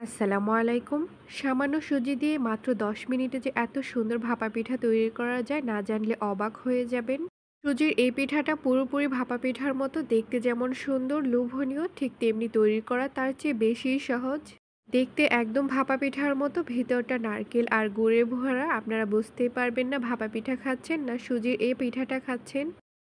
আসসালামু আলাইকুম। সামান্য সুজি দিয়ে মাত্র ১০ মিনিটে যে এত সুন্দর ভাপা পিঠা তৈরি করা যায় না জানলে অবাক হয়ে যাবেন। সুজির এই পিঠাটা পুরোপুরি ভাপা পিঠার মতো দেখতে যেমন সুন্দর লোভনীয় ঠিক তেমনি তৈরি করা তার চেয়ে বেশিই সহজ। দেখতে একদম ভাপা পিঠার মতো ভেতরটা নারকেল আর গুড়ে ভরা আপনারা বুঝতেই পারবেন না ভাপা পিঠা খাচ্ছেন না সুজির এই পিঠাটা খাচ্ছেন।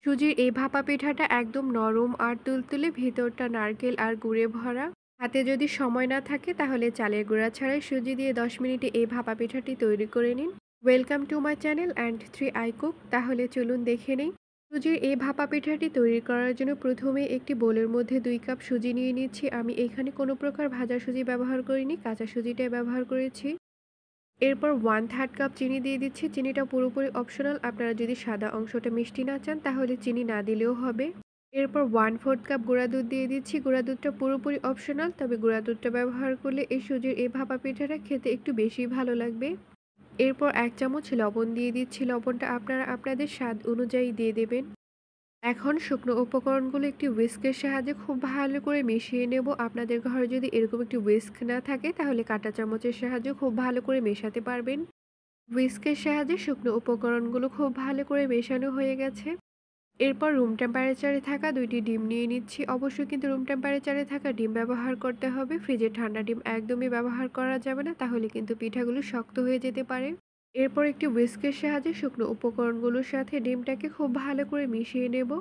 সুজির এই ভাপা পিঠাটা একদম নরম আর তুলতুলে ভেতরটা নারকেল আর গুড়ে ভরা। হাতে যদি সময় না থাকে তাহলে চালের গুঁড়া ছাড়াই সুজি দিয়ে ১০ মিনিটে এই ভাপা পিঠাটি তৈরি করে নিন। Welcome to my channel and three I cook. তাহলে চলুন দেখে নেই। সুজির এই ভাপা পিঠাটি তৈরি করার জন্য প্রথমে একটি বোলের মধ্যে ২ কাপ সুজি নিয়ে নিচ্ছি। আমি এখানে কোনো প্রকার ভাজা সুজি ব্যবহার করিনি, কাঁচা সুজিটাই ব্যবহার করেছি। এরপর 1/3 কাপ চিনি দিয়ে দিচ্ছি। চিনিটা পুরোপুরি অপশনাল, আপনারা যদি সাদা অংশটা মিষ্টি না চান তাহলে চিনি না দিলেও হবে। এরপর 1/4 কাপ গুঁড়া দুধ দিয়ে দিচ্ছি। গুঁড়া দুধটা পুরোপুরি অপশনাল, তবে গুঁড়া দুধটা ব্যবহার করলে এই সুজির এই ভাপা পিঠাটা খেতে একটু বেশি ভালো লাগবে। এরপর ১ চামচ লবণ দিয়ে দিচ্ছি। লবণটা আপনারা আপনাদের স্বাদ অনুযায়ী দিয়ে দেবেন। এখন শুকনো উপকরণগুলো একটি হুইস্কের সাহায্যে খুব ভালো করে মিশিয়ে নেব। আপনাদের ঘরে যদি এরকম একটি হুইস্ক না থাকে তাহলে কাঁটা চামচের সাহায্যে খুব ভালো করে মেশাতে পারবেন। হুইস্কের সাহায্যে শুকনো উপকরণগুলো খুব ভালো করে মেশানো হয়ে গেছে। এরপর রুম টেম্পারেচারে থাকা ২টি ডিম নিয়ে নিচ্ছি। অবশ্যই কিন্তু রুম টেম্পারেচারে থাকা ডিম ব্যবহার করতে হবে। ফ্রিজে ঠান্ডা ডিম একদমই ব্যবহার করা যাবে না, তাহলে কিন্তু পিঠাগুলো শক্ত হয়ে যেতে পারে। এরপর একটি হুইস্কের সাহায্যে শুকনো উপকরণগুলোর সাথে ডিমটাকে খুব ভালো করে মিশিয়ে নেব।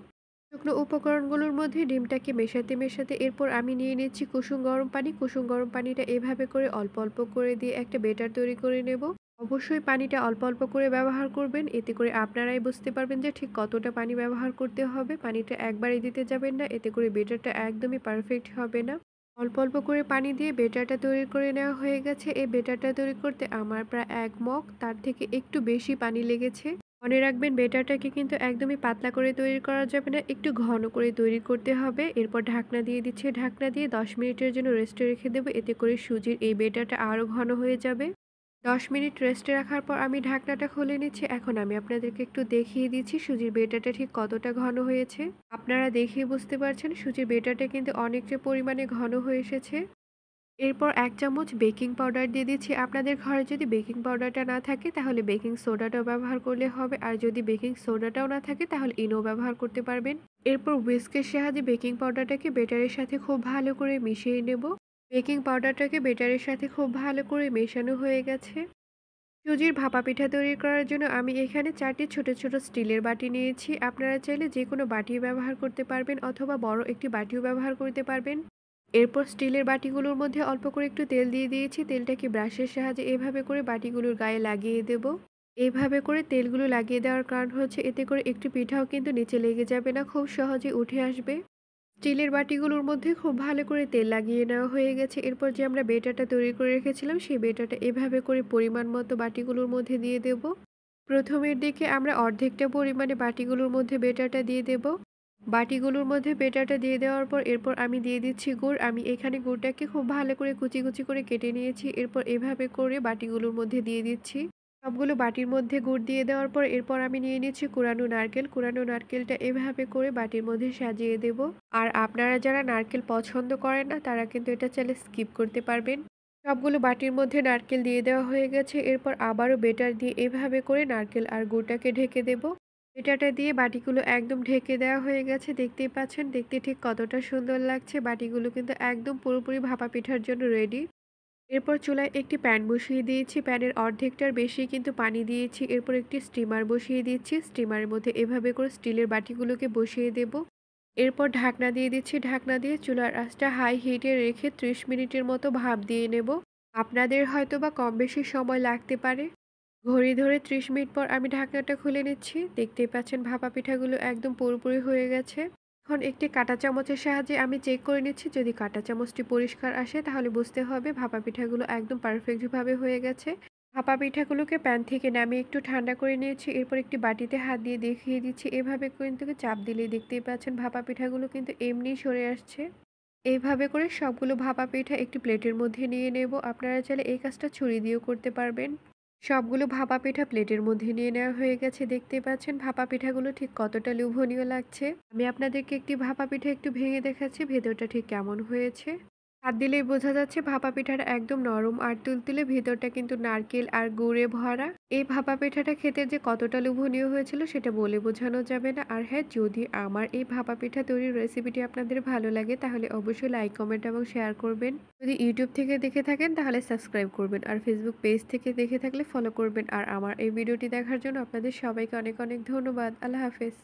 শুকনো উপকরণগুলোর মধ্যে ডিমটাকে মেশাতে মেশাতে এরপর আমি নিয়ে নিচ্ছি কুসুম গরম পানি। কুসুম গরম পানিটা এভাবে করে অল্প অল্প করে দিয়ে একটা বেটার তৈরি করে নেব। অবশ্যই পানিটা অল্প অল্প করে ব্যবহার করবেন, এতে করে আপনারাই বুঝতে পারবেন যে ঠিক কতটা পানি ব্যবহার করতে হবে। পানিটা একবারে দিতে যাবেন না, এতে করে বেটারটা একদমই পারফেক্ট হবে না। অল্প অল্প করে পানি দিয়ে বেটারটা তৈরি করে নেওয়া হয়ে গেছে। এই বেটারটা তৈরি করতে আমার প্রায় ১ মগ তার থেকে একটু বেশি পানি লেগেছে। মনে রাখবেন বেটারটাকে কিন্তু একদমই পাতলা করে তৈরি করা যাবে না, একটু ঘন করে তৈরি করতে হবে। এরপর ঢাকনা দিয়ে দিচ্ছি। ঢাকনা দিয়ে ১০ মিনিটের জন্য রেস্টে রেখে দেবো, এতে করে সুজির এই বেটারটা আরও ঘন হয়ে যাবে। ১০ মিনিট রেস্টে রাখার পর আমি ঢাকনাটা খুলে নিচ্ছি। এখন আমি আপনাদেরকে একটু দেখিয়ে দিচ্ছি সুজির বেটারটা ঠিক কতটা ঘন হয়েছে। আপনারা দেখেই বুঝতে পারছেন সুজির বেটারটা কিন্তু অনেকটা পরিমাণে ঘন হয়ে এসেছে। এরপর ১ চামচ বেকিং পাউডার দিয়ে দিচ্ছি। আপনাদের ঘরে যদি বেকিং পাউডারটা না থাকে তাহলে বেকিং সোডাটাও ব্যবহার করলে হবে। আর যদি বেকিং সোডাটাও না থাকে তাহলে ইনো ব্যবহার করতে পারবেন। এরপর হুইস্কের সাহায্যে বেকিং পাউডারটাকে বেটারের সাথে খুব ভালো করে মিশিয়ে নেব। বেকিং পাউডারটাকে বেটারের সাথে খুব ভালো করে মেশানো হয়ে গেছে। সুজির ভাপা পিঠা তৈরি করার জন্য আমি এখানে ৪টি ছোট ছোট স্টিলের বাটি নিয়েছি। আপনারা চাইলে যে কোনো বাটি ব্যবহার করতে পারবেন অথবা বড় একটি বাটিও ব্যবহার করতে পারবেন। এরপর স্টিলের বাটিগুলোর মধ্যে অল্প করে একটু তেল দিয়ে দিয়েছি। তেলটাকে ব্রাশের সাহায্যে এভাবে করে বাটিগুলোর গায়ে লাগিয়ে দেব। এভাবে করে তেলগুলো লাগিয়ে দেওয়ার কারণ হচ্ছে এতে করে একটু পিঠাও কিন্তু নিচে লেগে যাবে না, খুব সহজে উঠে আসবে। স্টিলের বাটিগুলোর মধ্যে খুব ভালো করে তেল লাগিয়ে নেওয়া হয়ে গেছে। এরপর যে আমরা বেটারটা তৈরি করে রেখেছিলাম সেই বেটারটা এভাবে করে পরিমাণ মতো বাটিগুলোর মধ্যে দিয়ে দেব। প্রথমের দিকে আমরা অর্ধেকটা পরিমাণে বাটিগুলোর মধ্যে বেটারটা দিয়ে দেব। বাটিগুলোর মধ্যে বেটারটা দিয়ে দেওয়ার পর এরপর আমি দিয়ে দিচ্ছি গুড়। আমি এখানে গুড়টাকে খুব ভালো করে কুচি কুচি করে কেটে নিয়েছি। এরপর এভাবে করে বাটিগুলোর মধ্যে দিয়ে দিচ্ছি। সবগুলো বাটির মধ্যে গুড় দিয়ে দেওয়ার পর এরপর আমি নিয়ে নিচ্ছি কুড়ানো নারকেল। কুড়ানো নারকেলটা এভাবে করে বাটির মধ্যে সাজিয়ে দেব। আর আপনারা যারা নারকেল পছন্দ করেন না তারা কিন্তু এটা চাইলে স্কিপ করতে পারবেন। সবগুলো বাটির মধ্যে নারকেল দিয়ে দেওয়া হয়ে গেছে। এরপর আবারও বেটার দিয়ে এভাবে করে নারকেল আর গুড়টাকে ঢেকে দেব। বেটারটা দিয়ে বাটিগুলো একদম ঢেকে দেওয়া হয়ে গেছে। দেখতেই পাচ্ছেন দেখতে ঠিক কতটা সুন্দর লাগছে। বাটিগুলো কিন্তু একদম পুরোপুরি ভাপা পিঠার জন্য রেডি। এরপর চুলায় একটি প্যান বসিয়ে দিয়েছি। প্যানের অর্ধেকটার বেশি কিন্তু পানি দিয়েছি। এরপর একটি স্টিমার বসিয়ে দিচ্ছি। স্টিমারের মধ্যে এভাবে করে স্টিলের বাটিগুলোকে বসিয়ে দেব। এরপর ঢাকনা দিয়ে দিচ্ছি। ঢাকনা দিয়ে চুলার আঁচটা হাই হিটে রেখে ৩০ মিনিটের মতো ভাপ দিয়ে নেব। আপনাদের হয়তোবা কম বেশি সময় লাগতে পারে। ঘড়ি ধরে ৩০ মিনিট পর আমি ঢাকনাটা খুলে নিচ্ছি। দেখতেই পাচ্ছেন ভাপা পিঠাগুলো একদম পুরোপুরি হয়ে গেছে। এখন একটি কাঁটা চামচের সাহায্যে আমি চেক করে নিচ্ছি। যদি কাঁটা চামচটি পরিষ্কার আসে তাহলে বুঝতে হবে ভাপা পিঠাগুলো একদম পারফেক্টভাবে হয়ে গেছে। ভাপা পিঠাগুলোকে প্যান থেকে নামিয়ে একটু ঠান্ডা করে নিয়েছি। এরপর একটি বাটিতে হাত দিয়ে দেখিয়ে দিচ্ছি। এভাবে কিন্তু চাপ দিলেই দেখতেই পাচ্ছেন ভাপা পিঠাগুলো কিন্তু এমনিই সরে আসছে। এইভাবে করে সবগুলো ভাপা পিঠা একটি প্লেটের মধ্যে নিয়ে নেব। আপনারা চাইলে এই কাজটা ছুরি দিয়েও করতে পারবেন। সবগুলো ভাপা পিঠা প্লেটের মধ্যে নিয়ে নেওয়া হয়ে গেছে। দেখতেই পাচ্ছেন ভাপা পিঠাগুলো ঠিক কতটা লোভনীয় লাগছে। আমি আপনাদেরকে একটি ভাপা পিঠা একটু ভেঙে দেখাচ্ছি ভেতরটা ঠিক কেমন হয়েছে। হাত দিলেই বোঝা যাচ্ছে ভাপা পিঠাটা একদম নরম আর তুলতুলে, ভেতরটা কিন্তু নারকেল আর গুড়ে ভরা। এই ভাপা পিঠাটা খেতে যে কতটা লোভনীয় হয়েছিল সেটা বলে বোঝানো যাবে না। আর হ্যাঁ, যদি আমার এই ভাপা পিঠা তৈরির রেসিপিটি আপনাদের ভালো লাগে তাহলে অবশ্যই লাইক, কমেন্ট এবং শেয়ার করবেন। যদি ইউটিউব থেকে দেখে থাকেন তাহলে সাবস্ক্রাইব করবেন। আর ফেসবুক পেজ থেকে দেখে থাকলে ফলো করবেন। আর আমার এই ভিডিওটি দেখার জন্য আপনাদের সবাইকে অনেক অনেক ধন্যবাদ। আল্লাহ হাফেজ।